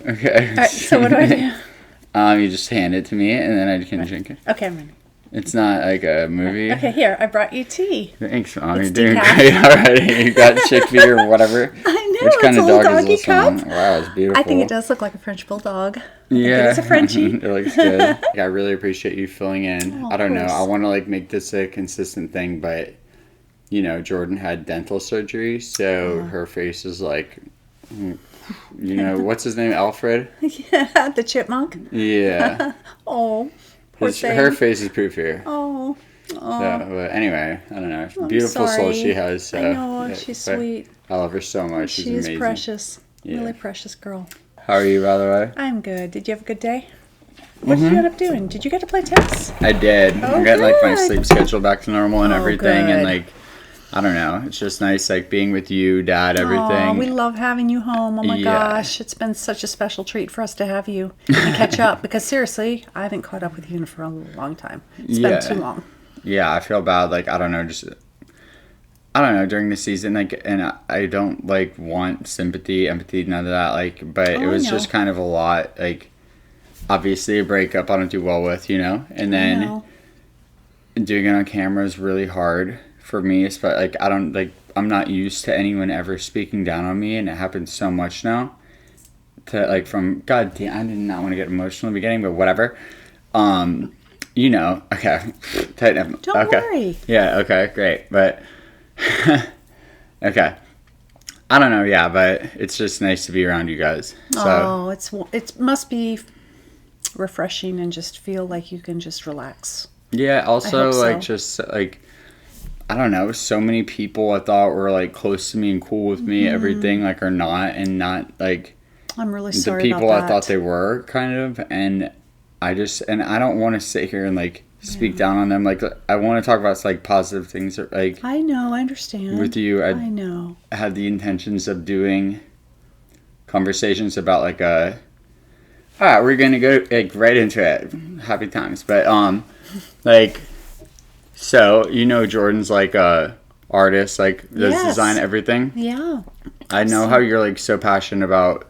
Okay. All right, so what do I do? You just hand it to me, and then I can drink it. Okay, I'm ready. It's not like a movie. Okay, here, I brought you tea. Thanks, Mom. It's You're doing decaf. great already. You got chickpea or whatever. I know, Which kind it's of a little dog is doggy this cup. one? Wow, it's beautiful. I think it does look like a French bulldog. Yeah, It's a Frenchie. It looks good. Like, I really appreciate you filling in. Oh, I don't know. of course. I want to like make this a consistent thing, but you know, Jordan had dental surgery, so her face is like, you know, what's his name? Alfred? Yeah, the chipmunk. Yeah. Oh, poor thing. Her face is poofier. Oh, So, but anyway, I don't know. Beautiful soul sorry. she has. So, I know, she's but sweet. I love her so much. She's She is amazing. precious. Yeah. Really precious girl. How are you, by the way? I'm good. Did you have a good day? What did you end up doing? Did you get to play tennis? I did. Oh, I'm getting like my good. sleep schedule back to normal and Oh, everything, and good. like, I don't know. It's just nice, like being with you, Dad, everything. Aw, we love having you home. Oh my Yeah. gosh, it's been such a special treat for us to have you and catch up. Because seriously, I haven't caught up with you for a long time. It's Yeah. been too long. Yeah, I feel bad. Like, I don't know, just I don't know, during the season, like, and I don't like want sympathy, empathy, none of that. Like, but it Oh, I was know. just kind of a lot. Like, obviously, a breakup I don't do well with, you know, and then know. doing it on camera is really hard for me. But like, I don't like. I'm not used to anyone ever speaking down on me, and it happens so much now. To like from God damn, I did not want to get emotional in the beginning, but whatever. You know, okay, tighten up. Don't okay. worry. Yeah, okay, great, but okay. I don't know, yeah, but it's just nice to be around you guys. So It must be refreshing and just feel like you can just relax. yeah, also hope so. like just like I don't know, so many people I thought were like close to me and cool with me, everything like are not, and not like I'm really the sorry people about that. I thought they were kind of, and I don't want to sit here and like speak down on them. Like I want to talk about like positive things. Like I know, I understand. with you, I know. I had the intentions of doing conversations about like all right, we're gonna go like right into it. Happy times, but like so you know Jordan's like a artist, like does Yes. design everything. Yeah. I know how you're like so passionate about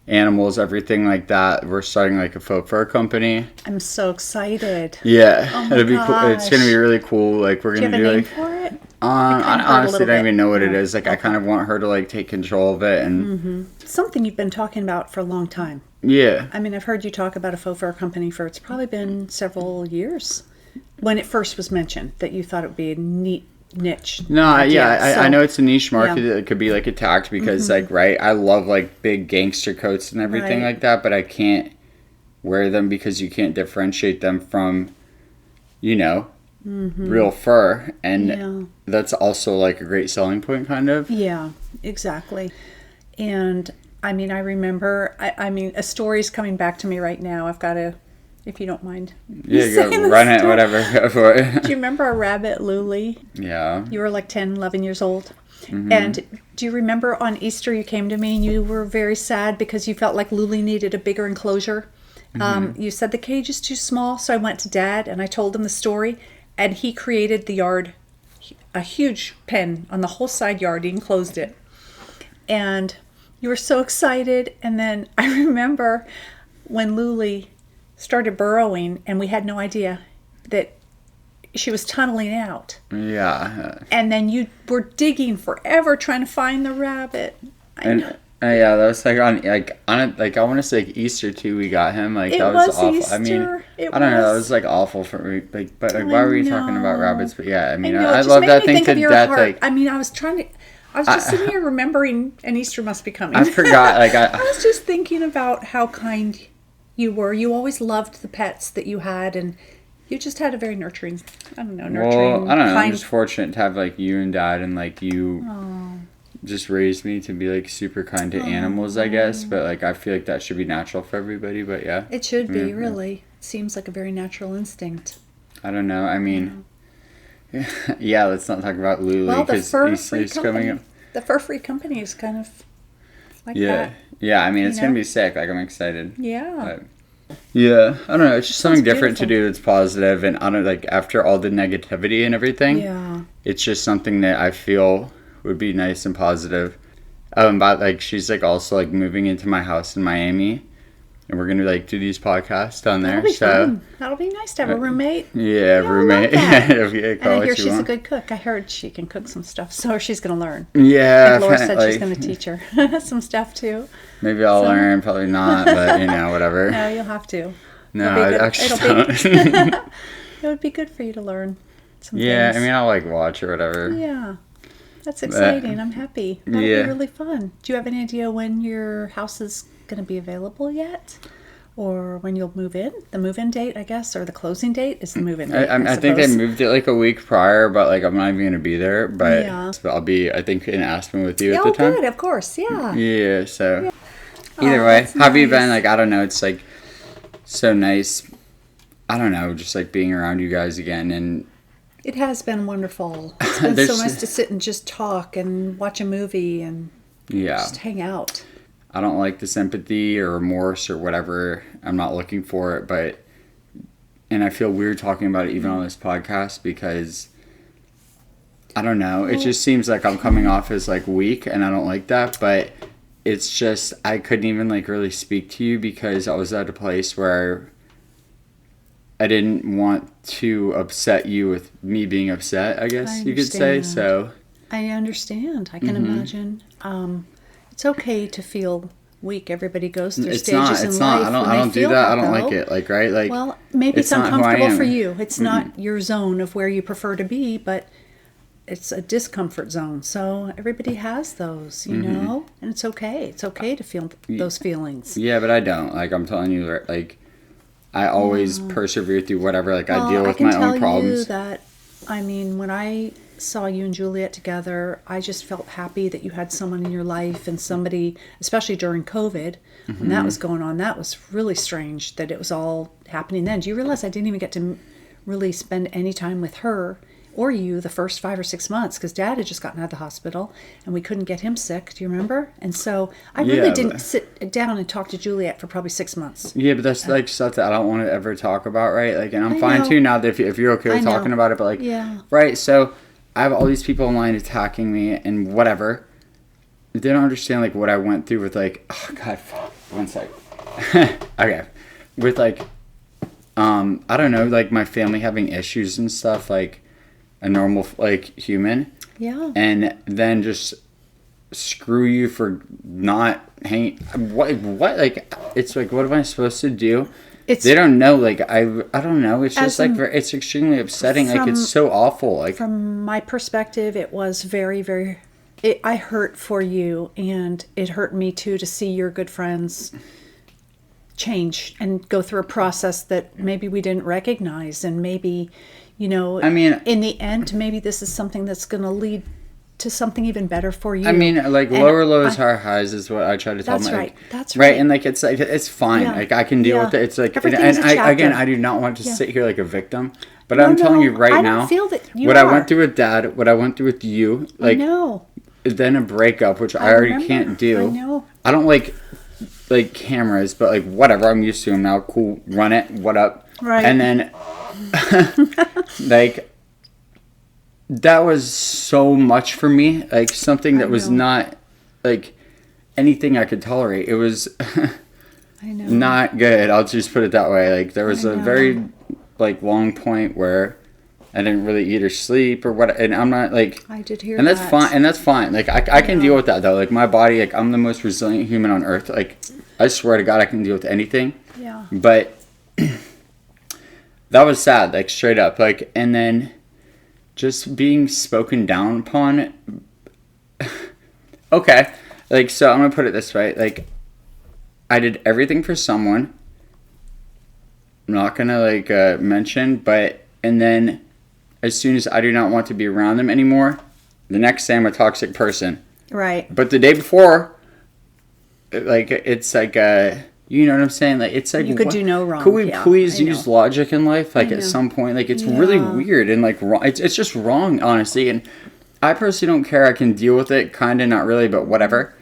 animals, everything like that. We're starting like a faux fur company. I'm so excited. Yeah, Oh my it'll be cool. It's gonna be gosh. really cool. Like we're Do you gonna have a do name like for it? I kinda heard a honestly little don't bit. even know what it Yeah. is. Like I kind of want her to like take control of it, and Something you've been talking about for a long time. yeah, I mean, I've heard you talk about a faux fur company for, it's probably been several years. When it first was mentioned, that you thought it would be a neat niche. no, idea. I know it's a niche market Yeah. that could be like attacked because like right, I love like big gangster coats and everything Right. like that, but I can't wear them because you can't differentiate them from, you know, real fur, and Yeah. that's also like a great selling point, kind of. Yeah, exactly. And I mean, I remember, I mean, a story's coming back to me right now. I've got to, if you don't mind. Yeah, saying go the run it, story. whatever, go for it. Do you remember our rabbit, Luli? Yeah. You were like 10, 11 years old. And do you remember on Easter you came to me and you were very sad because you felt like Luli needed a bigger enclosure? You said the cage is too small, so I went to Dad and I told him the story, and he created the yard, a huge pen on the whole side yard. He enclosed it. And you were so excited. And then I remember when Luli started burrowing and we had no idea that she was tunneling out. Yeah. And then you were digging forever trying to find the rabbit. I know. And yeah, that was like I want to say like Easter too. We got him like It that was was awful. I mean, Easter. It I don't know. That was. was like awful for me. Like, but like, I why were we talking about know. rabbits? But yeah, I mean, know, it I just love made that me thing think to of your death. heart. Like I mean, I was just sitting here remembering, and Easter must be coming. I forgot. Like I was just thinking about how kind you were. You always loved the pets that you had, and you just had a very nurturing, nurturing, well, I don't know. I'm kind. just fortunate to have like you and Dad, and like you just raised me to be like super kind to animals, I guess. But like I feel like that should be natural for everybody. But yeah, It should be, really. It seems like a very natural instinct. I don't know. I mean, yeah. Let's not talk about Lulu Well, the because fur-free he's coming company, up. the fur-free company is kind of like Yeah, that. yeah. I mean, it's You gonna know? be sick. Like I'm excited. Yeah. But, yeah, I don't know. It's just something different to beautiful. do that's positive, and I don't like after all the negativity and everything. Yeah. It's just something that I feel would be nice and positive. But like she's like also like moving into my house in Miami, and we're gonna like do these podcasts down there. That'll be So fun. That'll be nice to have a roommate. yeah, I roommate. love that. Yeah, And call I what hear you she's a want. good cook. I heard she can cook some stuff, so she's going to learn. Yeah, Like Laura said, she's like, going to teach her some stuff too. maybe I'll So- learn, probably not, but whatever. No, you'll have to. No, It'll be I good. actually It'll be- don't. It would be good for you to learn some Yeah, things. I mean, I'll like watch or whatever. Yeah, that's exciting. I'm happy. That'll Yeah. be really fun. Do you have any idea when your house is going to be available yet? Or when you'll move in? The move-in date, I guess, or the closing date is the move-in date. I think they moved it like a week prior, but like I'm not even gonna be there. But Yeah. I'll be, I think, in Aspen with you at Oh, the time. good, of course, yeah. Yeah. So Oh, either way, that's how have you been? nice. Like I don't know. It's like so nice. I don't know, just like being around you guys again, and It has been wonderful. It's been so There's- nice to sit and just talk and watch a movie and yeah. just hang out. I don't like the sympathy or remorse or whatever. I'm not looking for it, and I feel weird talking about it even on this podcast because I don't know. It just seems like I'm coming off as like weak, and I don't like that. But it's just I couldn't even like really speak to you because I was at a place where I didn't want to upset you with me being upset. I guess I you could say understand. so. I understand. I can Mm-hmm. imagine. It's okay to feel weak. Everybody goes through It's stages not. in It's life. not. I when they don't do feel that. I don't though. like it. Like right. Like Well, maybe it's not who I uncomfortable am. for you. It's not your zone of where you prefer to be, but it's a discomfort zone. So everybody has those, you Mm-hmm. know, and it's okay. It's okay to feel those feelings. Yeah, but I don't. Like I'm telling you, like I always persevere through whatever. Like I deal with my own You problems. that, I mean, when I saw you and Juliet together, I just felt happy that you had someone in your life and somebody, especially during COVID, when that was going on. That was really strange that it was all happening then. Do you realize I didn't even get to really spend any time with her or you the first 5 or 6 months because Dad had just gotten out of the hospital and we couldn't get him sick. Do you remember? And so I really Yeah, didn't but- sit down and talk to Juliet for probably 6 months. Yeah, but that's like stuff that I don't want to ever talk about, right? Like, and I'm I fine know. too now that if you're okay I with know. talking about it, but like, Yeah. right? So I have all these people online attacking me and whatever. They don't understand like what I went through with like, oh God, one sec. Okay, with like, I don't know, like my family having issues and stuff, like a normal like human, Yeah. and then just screw you for not hanging. What? Like, it's like, what am I supposed to do? It's They don't know. Like, I don't know. It's just As like in- it's extremely upsetting. Like, from- it's so awful. Like, From my perspective, it was very, very. I hurt for you, and it hurt me too to see your good friends change and go through a process that maybe we didn't recognize, and maybe, you know, I mean- in the end, maybe this is something that's going to lead to something even better for you. I mean, like And lower lows, I- higher highs is what I try to tell That's my right. That's right. right. And like it's fine. Yeah. Like I can deal Yeah. with it. It's like Everything's and a I again chapter. I do not want to Yeah. sit here like a victim, but No, I'm telling you no, right I now don't feel that you what I are. went through with Dad, what I went through with you, like no, then a breakup, which I I already remember. can't do. I know. I don't like cameras, but like whatever, I'm used to them now. Cool, run it. What up? Right. And then like that was so much for me. Like something that was know. not like anything I could tolerate. It was I know. not good. I'll just put it that way. Like there was I a know. very like long point where I didn't really eat or sleep or what, and I'm not like. I did hear And that's that. fine. And that's fine. Like I can deal with that though. Like my body, like I'm the most resilient human on earth. Like I swear to God, I can deal with anything. Yeah. But that was sad. Like straight up. Like and then just being spoken down upon. Okay, like so I'm gonna put it this way. Like I did everything for someone. I'm not gonna like mention, but and then as soon as I do not want to be around them anymore, the next day I'm a toxic person. Right. But the day before, like it's like you know what I'm saying? Like it's like You could do no wrong. Could we Yeah, please I use know. logic in life? Like I at know. some point, like it's really Yeah. weird and like wrong. It's just wrong, honestly. And I personally don't care. I can deal with it, kind of, not really, but whatever.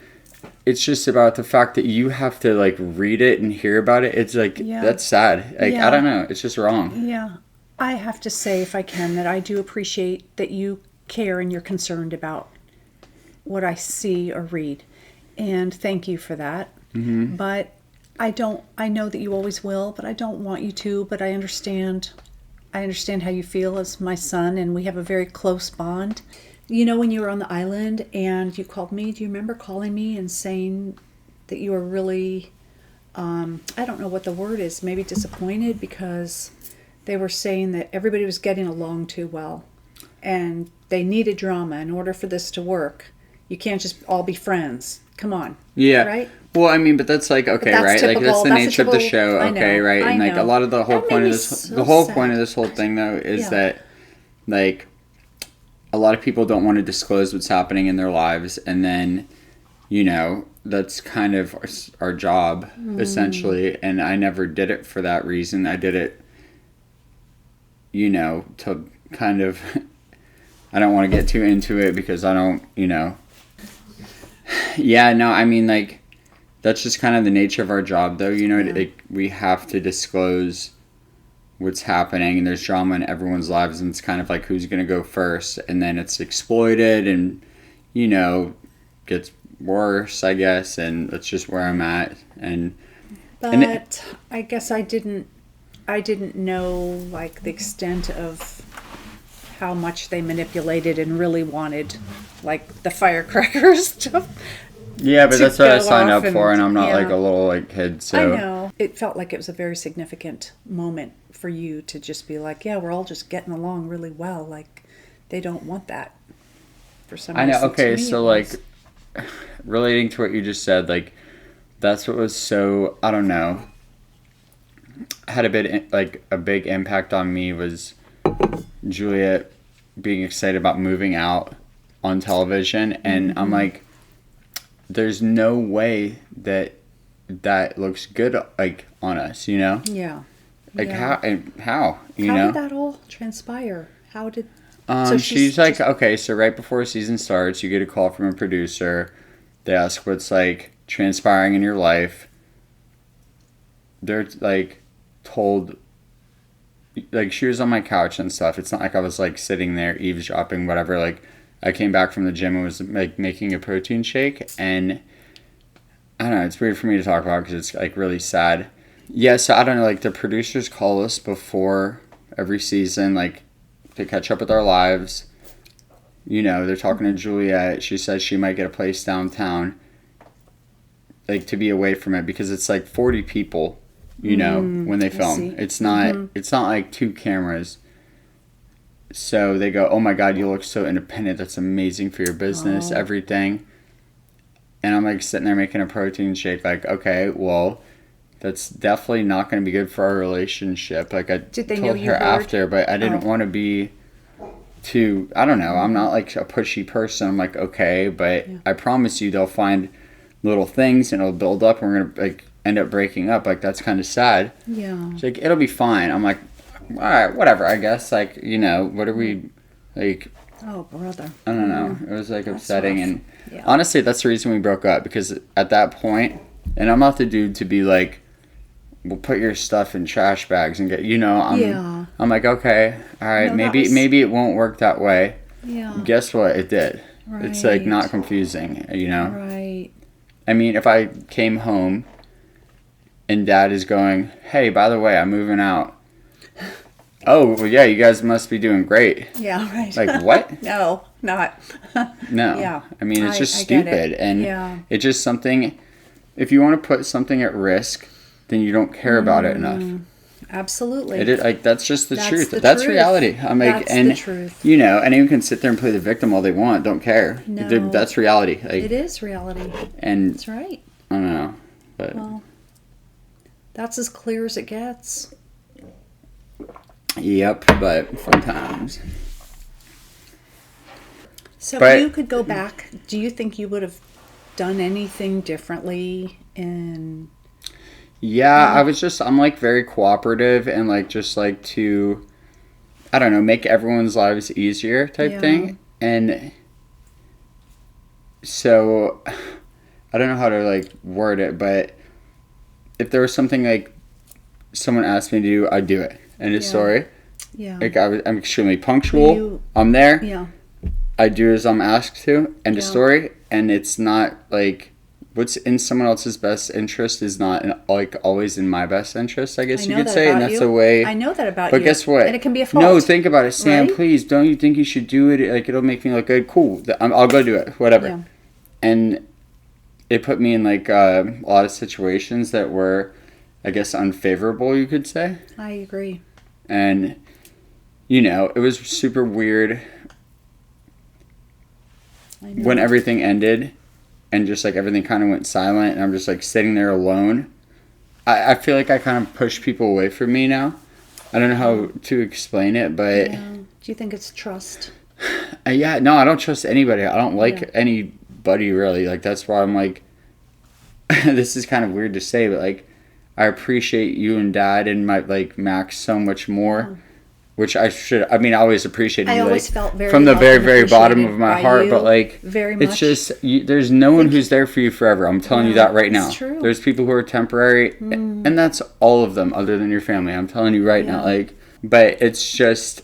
It's just about the fact that you have to like read it and hear about it. It's like Yeah. that's sad. Like Yeah. I don't know. It's just wrong. Yeah. I have to say, if I can, that I do appreciate that you care and you're concerned about what I see or read. and thank you for that. But I know that you always will, but I don't want you to, but I understand how you feel as my son, and we have a very close bond. You know, when you were on the island and you called me, do you remember calling me and saying that you were really, I don't know what the word is, maybe disappointed, because they were saying that everybody was getting along too well and they needed drama in order for this to work. You can't just all be friends. Come on. Yeah. Right? Well, I mean, but that's like, okay, that's right? typical. Like, that's the That's a nature of the typical- show, I okay, know, right? I And, like, a know. lot of the whole That point made of me this, so the whole sad. point of this whole thing, though, is Yeah. that, like, a lot of people don't want to disclose what's happening in their lives, and then, you know, that's kind of our job, essentially, and I never did it for that reason. I did it, you know, to kind of, I don't want to get too into it because I don't, you know. Yeah, no, I mean, like, that's just kind of the nature of our job, though. You know, Yeah. we have to disclose what's happening, and there's drama in everyone's lives, and it's kind of like who's going to go first, and then it's exploited, and, you know, gets worse, I guess, and that's just where I'm at. But I guess I didn't know, like, the extent of how much they manipulated and really wanted, like, the firecrackers to Yeah, but to that's what I go signed off up for, and I'm not yeah. like a little like kid, so. I know. It felt like it was a very significant moment for you to just be like, yeah, we're all just getting along really well. Like, they don't want that for some I reason. know. To Okay, me, so it like, was. relating to what you just said, like, that's what was so, I don't know, had a bit like a big impact on me was Juliet being excited about moving out on television, and I'm like, there's no way that looks good, like, on us, you know? Yeah. Like, Yeah. how, you How know? did that all transpire? How did... She's like, just- okay, so right before season starts, you get a call from a producer. They ask what's, like, transpiring in your life. They're, like, told, like, she was on my couch and stuff. It's not like I was, like, sitting there eavesdropping, whatever. Like, I came back from the gym and was, like, making a protein shake. And I don't know, it's weird for me to talk about because it's, like, really sad. Yeah, so I don't know, like, the producers call us before every season, like, to catch up with our lives. You know, they're talking to Juliet. She says she might get a place downtown, like, to be away from it, because it's like 40 people, you know, when they film. see. It's not like 2 cameras. So they go, oh my God, you look so independent. That's amazing for your business, everything. And I'm like sitting there making a protein shake, like, okay, well, that's definitely not going to be good for our relationship. Like, I Did they told know you her heard? after, but I didn't want to be too, I don't know, I'm not like a pushy person. I'm like, okay, but I promise you they'll find little things and it'll build up and we're going to, like, end up breaking up. Like, that's kind of sad. Yeah. She's like, it'll be fine. I'm like, all right, whatever, I guess. Like, you know, what are we, like, Oh, brother. I don't know. It was, like, upsetting. rough. And Yeah. honestly, that's the reason we broke up, because at that point, and I'm not the dude to be like, we'll put your stuff in trash bags and get, you know, I'm like, okay, all right, No, that maybe was- maybe it won't work that way. Yeah. Guess what? It did. It's, like, Right. not confusing, you know? Right. I mean, if I came home and Dad is going, hey, by the way, I'm moving out. Oh, well, yeah, you guys must be doing great. Yeah, right. Like, what? No, not. No. Yeah. I mean, it's just I get stupid. it. And Yeah. it's just something, if you want to put something at risk, then you don't care about it enough. Absolutely. It is, like, that's just the That's truth. the That's truth. reality. I'm like, That's and the truth. you know, anyone can sit there and play the victim all they want. Don't care. No. That's reality. Like, It is reality. and That's right. I don't know, but Well, that's as clear as it gets. yep. But fun times. So But- if you could go back, do you think you would have done anything differently in... Yeah, I'm like very cooperative and like just like to, I don't know, make everyone's lives easier type Yeah. thing. And so I don't know how to like word it, but if there was something like someone asked me to do, I'd do it. End of Yeah. story. Yeah. Like I'm extremely punctual. You- I'm there. Yeah. I do as I'm asked to. End of Yeah. story. And it's not like what's in someone else's best interest is not like always in my best interest, I guess I you know could that say, and about that's you. the way. I know that about But you. guess what? And it can be a fault. No, think about it, Sam. Right? Please, don't you think you should do it? Like it'll make me look good. Cool, I'll go do it. Whatever. Yeah. And it put me in like a lot of situations that were, I guess, unfavorable. You could say. I agree. And it was super weird when everything ended and just like everything kind of went silent and I'm just like sitting there alone. I feel like I kind of push people away from me now. I don't know how to explain it, but Yeah. Do you think it's trust? no, I don't trust anybody. I don't like anybody really. Like that's why I'm like, this is kind of weird to say, but like I appreciate you and Dad and my like Max so much more. Which I always appreciated you. I always like, felt very from the loved very, and very bottom appreciated of my by heart. you But like, very it's much. just there's no one who's there for you forever. I'm telling you that right now. It's true. There's people who are temporary, and that's all of them, other than your family. I'm telling you right now. Like, but it's just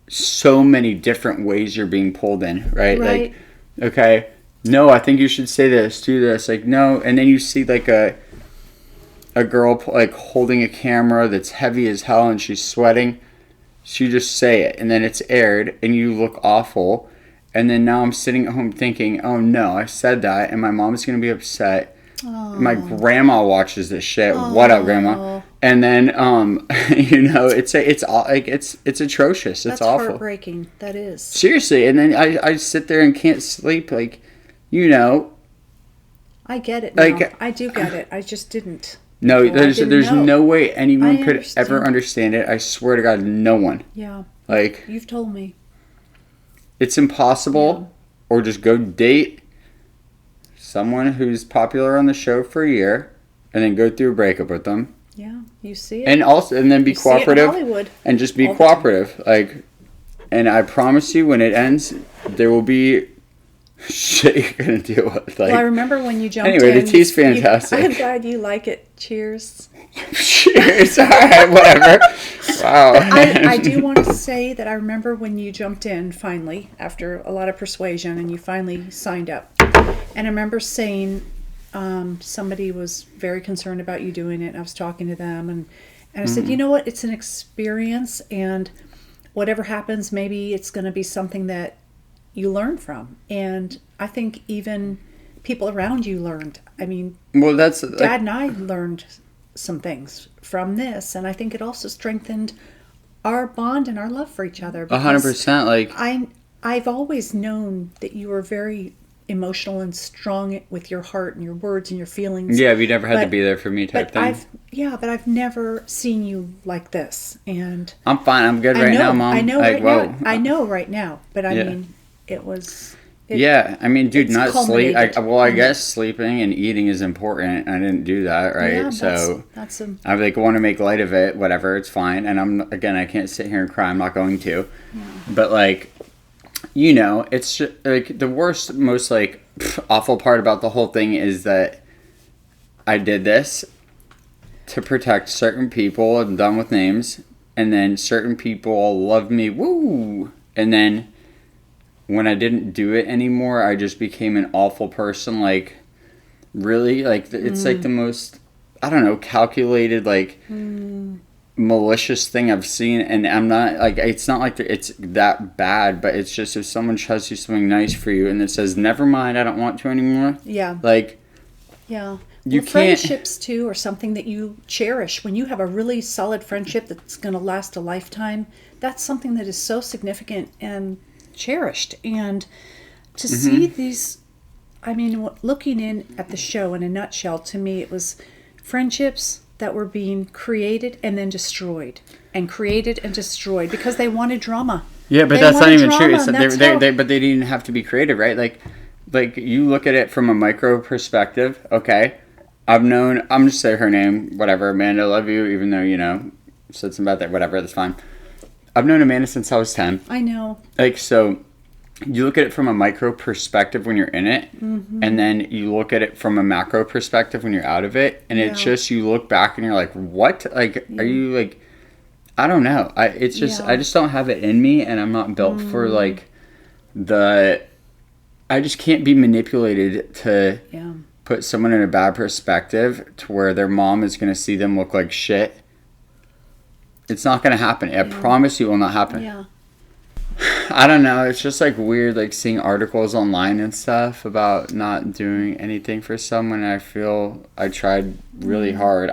so many different ways you're being pulled in, right? Right. Like, okay, no, I think you should say this, do this. Like, no, and then you see like a girl like holding a camera that's heavy as hell and she's sweating. So you just say it, and then it's aired, and you look awful. And then now I'm sitting at home thinking, oh no, I said that, and my mom's going to be upset. Aww. My grandma watches this shit. Aww. What up, grandma? And then, it's atrocious. It's That's awful. heartbreaking. That is. Seriously, and then I sit there and can't sleep, like, I get it now. Like, I do get it. I just didn't. No, Well, there's no way anyone could understand. ever understand it. I swear to God, no one. Yeah. Like, You've told me. it's impossible. Or just go date someone who's popular on the show for a year, and then go through a breakup with them. Yeah, you see it. And then be cooperative. See it in Hollywood. And just be All the cooperative. Like, and I promise you, when it ends, there will be shit you're gonna deal with. Like, Well, I remember when you jumped in. anyway, the tea's fantastic. I'm glad you like it. Cheers. Cheers. All right, whatever. Wow. I do want to say that I remember when you jumped in finally, after a lot of persuasion, and you finally signed up. And I remember saying somebody was very concerned about you doing it, and I was talking to them, and I said, you know what, it's an experience, and whatever happens, maybe it's going to be something that you learn from. And I think even people around you learned. I mean, well, that's Dad and I learned some things from this, and I think it also strengthened our bond and our love for each other. 100%. Like, I've always known that you were very emotional and strong with your heart and your words and your feelings. Yeah, you never had to be there for me type thing. But I've never seen you like this, and I'm fine. I'm good right now, Mom. I know like, now. I know right now, but I mean, it was. I mean, dude, not sleep. I guess sleeping and eating is important. I didn't do that, right? Yeah, so that's I like want to make light of it. Whatever, it's fine. And I can't sit here and cry. I'm not going to. Yeah. But like, it's just, like the worst, most like awful part about the whole thing is that I did this to protect certain people. I'm done with names, and then certain people all love me. Woo! And then when I didn't do it anymore, I just became an awful person. Like, really? Like, it's like the most, I don't know, calculated, like, malicious thing I've seen. And I'm not, like, it's not like it's that bad, but it's just if someone tries to do something nice for you and it says, never mind, I don't want to anymore. Yeah. Like, yeah. You can't. Friendships, too, are something that you cherish. When you have a really solid friendship that's going to last a lifetime, that's something that is so significant and cherished. And to see these, I mean, looking in at the show in a nutshell, to me it was friendships that were being created and then destroyed, and created and destroyed because they wanted drama. Yeah, but that's not even true. It's but they didn't have to be creative, right? Like you look at it from a micro perspective. Okay, I'm just say her name, whatever, Amanda, love you, even though said something about that, whatever, that's fine. I've known Amanda since I was 10. I know. Like, so you look at it from a micro perspective when you're in it, and then you look at it from a macro perspective when you're out of it, and it's just, you look back and you're like, what? Like, are you like, I don't know. I just don't have it in me, and I'm not built for like I just can't be manipulated to put someone in a bad perspective to where their mom is going to see them look like shit. It's not going to happen. I promise you it will not happen. Yeah. I don't know. It's just like weird, like seeing articles online and stuff about not doing anything for someone. I feel I tried really hard.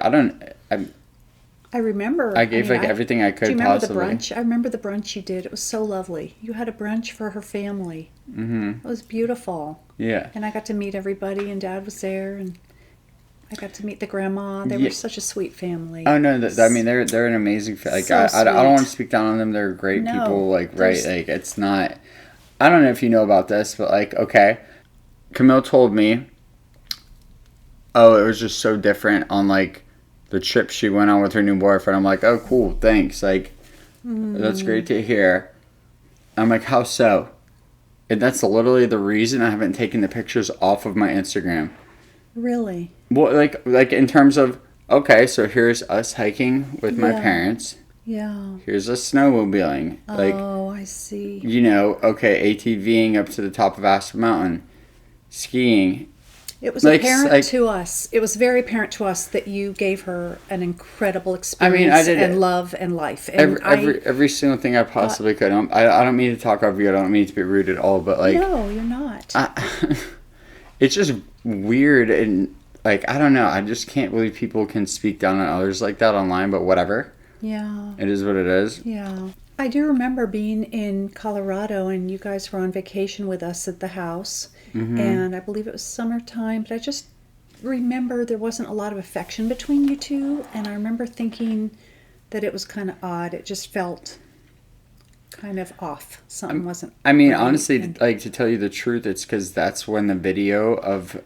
I remember. I gave everything I could. Do you remember possibly. the brunch? I remember the brunch you did. It was so lovely. You had a brunch for her family. Mm-hmm. It was beautiful. Yeah. And I got to meet everybody, and Dad was there, and I got to meet the grandma. They were such a sweet family. Oh no, I mean they're an amazing. Like So I don't want to speak down on them. They're great people. Like right, like it's not. I don't know if you know about this, but like okay, Camille told me. Oh, it was just so different on like the trip she went on with her new boyfriend. I'm like, oh cool, thanks. Like that's great to hear. I'm like, how so? And that's literally the reason I haven't taken the pictures off of my Instagram. Really? Well, like in terms of, okay, so here's us hiking with my parents. Yeah. Here's us snowmobiling. Like, oh, I see. you know, okay, ATVing up to the top of Aspen Mountain. Skiing. It was Like, apparent to us. It was very apparent to us that you gave her an incredible experience I did and love and life. And every single thing I possibly could. I don't mean to talk over you. I don't mean to be rude at all, but like... No, you're not. It's just weird and... Like, I don't know. I just can't believe people can speak down on others like that online, but whatever. Yeah. It is what it is. Yeah. I do remember being in Colorado and you guys were on vacation with us at the house. Mm-hmm. And I believe it was summertime, but I just remember there wasn't a lot of affection between you two. And I remember thinking that it was kind of odd. It just felt kind of off. Something wasn't... I mean, honestly, like, to tell you the truth, it's because that's when the video of...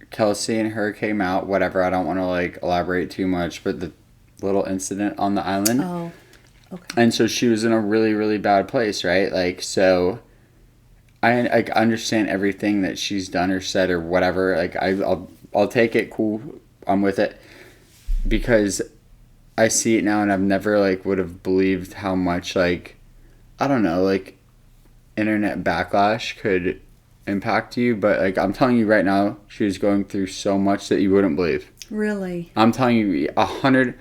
Kelsey and her came out, whatever. I don't want to like elaborate too much, but the little incident on the island. Oh, okay. And so she was in a really, really bad place, right? Like, so I understand everything that she's done or said or whatever. Like, I'll take it, cool. I'm with it because I see it now, and I've never like would have believed how much like I don't know, like internet backlash could impact you, but like I'm telling you right now, she was going through so much that you wouldn't believe. Really? I'm telling you, 100.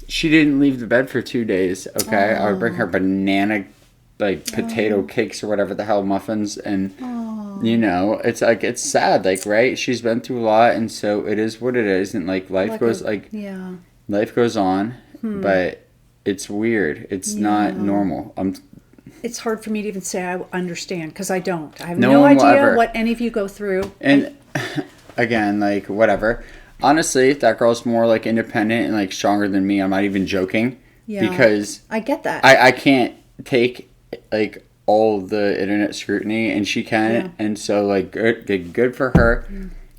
She didn't leave the bed for 2 days. Okay, I would bring her banana, like potato cakes or whatever the hell, muffins, and you know, it's like it's sad, like right. She's been through a lot, and so it is what it is, and like life goes life goes on, but it's weird. It's not normal. It's hard for me to even say I understand because I don't. I have No no one will idea ever. what any of you go through. And again, like whatever. Honestly, that girl's more like independent and like stronger than me. I'm not even joking. Yeah, because I get that. I can't take like all the internet scrutiny, and she can, and so like good for her.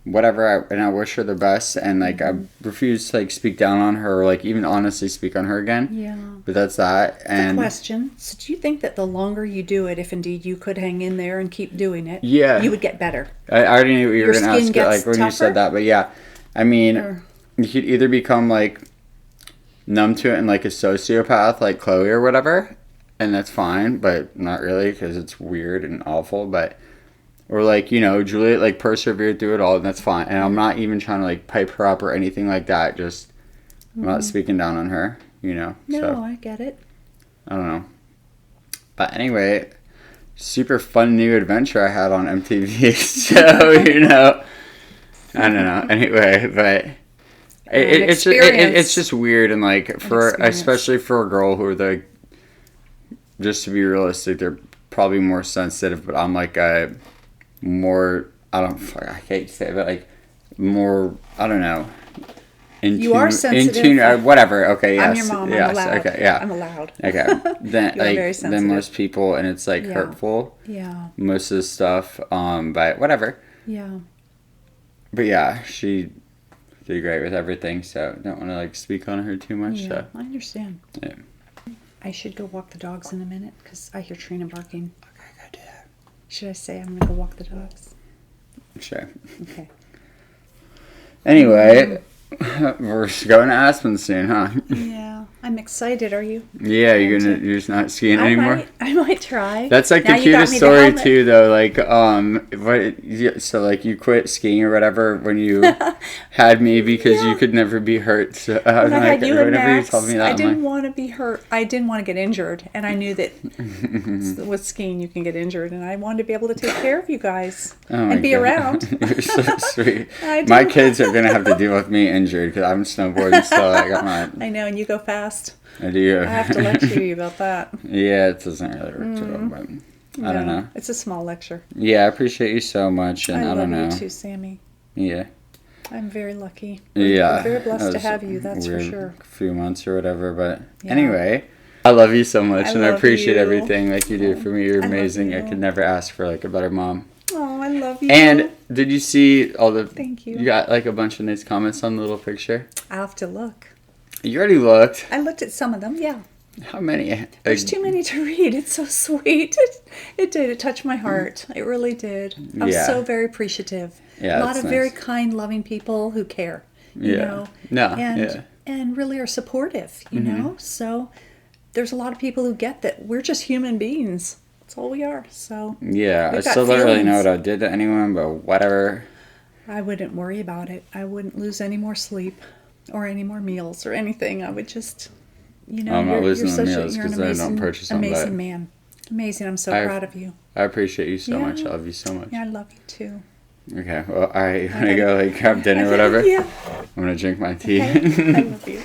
Whatever, and I wish her the best, and like I refuse to like speak down on her or like even honestly speak on her again. Yeah. But that's that. And the question. So do you think that the longer you do it, if indeed you could hang in there and keep doing it, you would get better? I already knew what you were going to ask like when tougher? you said that, but yeah. I mean, you could either become like numb to it and like a sociopath like Chloe or whatever, and that's fine, but not really because it's weird and awful, but or like, you know, Juliet like persevered through it all, and that's fine. And I'm not even trying to like pipe her up or anything like that. Just I'm not speaking down on her, you know. No, so, I get it. I don't know. But anyway, super fun new adventure I had on MTV. So, you know, I don't know. Anyway, but it's just weird, and like especially for a girl who are like, just to be realistic, they're probably more sensitive, but I'm like more, I hate to say it, but like more, I don't know. You are sensitive. Whatever. Okay. Yes. I'm your mom. Yes. I'm allowed. Okay. Yeah. I'm allowed. Okay. Then than most people, and it's like hurtful. Yeah. Most of the stuff. But whatever. Yeah. But yeah, she did great with everything. So don't want to like speak on her too much. Yeah, so I understand. Yeah. I should go walk the dogs in a minute because I hear Trina barking. Okay, go do that. Should I say I'm gonna go walk the dogs? Sure. Okay. Anyway. We're going to Aspen soon, huh? Yeah, I'm excited. Are you? Yeah, you're just not skiing anymore? I might try. That's like Now the you got cutest me the story helmet. too, though. Like, so like you quit skiing or whatever when you had me because you Yeah. could never be hurt. So I was When I like, had you and whenever you Max, told me that, I I'm didn't like, want to be hurt. I didn't want to get injured, and I knew that with skiing you can get injured, and I wanted to be able to take care of you guys oh my and be God. around. You're so sweet. I do. My kids are gonna have to deal with me injured because I'm snowboarding still. Like I'm not. I know, and you go fast. I do. I have to lecture you about that. Yeah, it doesn't really work too well, but I don't know. It's a small lecture. Yeah, I appreciate you so much, and I love don't know. you too, Sammy. Yeah. I'm very lucky. Yeah. We're very blessed to That was have you, that's for weird sure. Few months or whatever, but Yeah. anyway, I love you so much, I and I love appreciate you. everything like you do for me. You're I love amazing. I you. could never ask for like a better mom. Oh, I love you. And did you see all the? Thank you. You got like a bunch of nice comments on the little picture. I'll have to look. You already looked. I looked at some of them, yeah. How many? There's too many to read. It's so sweet. It did. It touched my heart. It really did. I was Yeah. so very appreciative. Yeah, a lot that's of nice. very kind, loving people who care. You Yeah. know? No, And, yeah. and really are supportive, you know? So there's a lot of people who get that we're just human beings. That's all we are. So Yeah, I we've got still don't really know feelings. what I did to anyone, but whatever. I wouldn't worry about it. I wouldn't lose any more sleep or any more meals or anything. I would just, you know, I'm not losing you're the such meals you're an 'cause I don't amazing, purchase them, but- amazing man. Amazing. I'm so proud of you. I appreciate you so much. I Yeah. love you so much. Yeah, I love you too. Okay, well, all right, you want to go like grab dinner or whatever? Yeah. I'm going to drink my tea. Okay. I love you.